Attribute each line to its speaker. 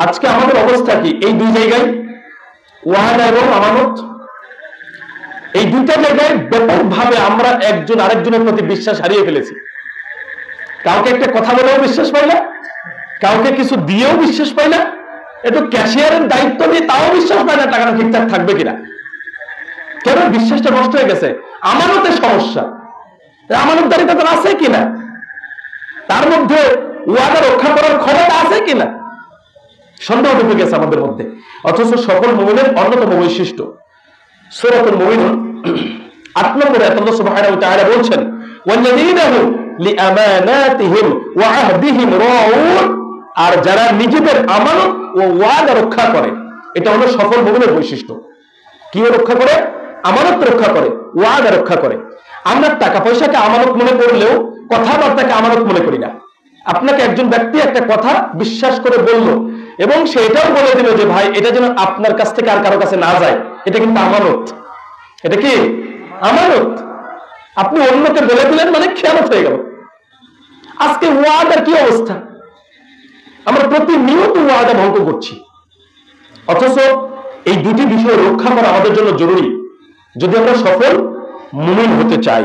Speaker 1: আজকে আমাদের অবস্থা কি? এই দুই জায়গায়, ওয়াদা এবং আমানত, এই দুইটা জায়গায় ব্যাপকভাবে আমরা একজন আরেকজনের প্রতি বিশ্বাস হারিয়ে ফেলেছি। কাউকে একটা কথা বলেও বিশ্বাস পাই না, কাউকে কিছু দিয়েও বিশ্বাস পাই না, একটু ক্যাশিয়ারের দায়িত্ব দিয়ে তাও বিশ্বাস পাই না টাকাটা ঠিকঠাক থাকবে কিনা। কেন? বিশ্বাসটা নষ্ট হয়ে গেছে। আমানতের সমস্যা, আমানতদারিতা তার আছে কিনা, তার মধ্যে ওয়াদা রক্ষা করার ক্ষমতা আছে কিনা, সন্দেহ ঢুকে গেছে আমাদের মধ্যে। অথচ সকল মুমিনের অন্যতম বৈশিষ্ট্য সূরাতুল মুমিনুন ৮ নম্বরে আল্লাহ সুবহানাহু ওয়া তাআলা বলছেন, ওয়াল্লাযীনা হুম লিআমানাতিহিম ওয়া আহদিহিম রাউন, আর যারা নিজেদের আমানত ও ওয়াদা রক্ষা করে, এটা হলো সফল মুমিনের বৈশিষ্ট্য। কি রক্ষা করে? আমানত রক্ষা করে, ওয়াদা রক্ষা করে। আমরা টাকা পয়সাকে আমানত মনে করলেও কথাবার্তাকে আমানত মনে করি না। আপনাকে একজন ব্যক্তি একটা কথা বিশ্বাস করে বলল এবং সেটাও বলে দিল যে ভাই এটা যেন আপনার কাছ থেকে আর কারো কাছে না যায়, এটা কিন্তু আমানত। এটা কি আমানত? আপনি অন্যকে বলে দিলেন মানে খেয়ানত হয়ে গেল। আজকে ওয়াদার কি অবস্থা? আমরা প্রতিনিয়ত ওয়াদা ভঙ্গ করছি। অথচ এই দুটি বিষয় রক্ষা করা আমাদের জন্য জরুরি যদি আমরা সফল মুমিন হতে চাই।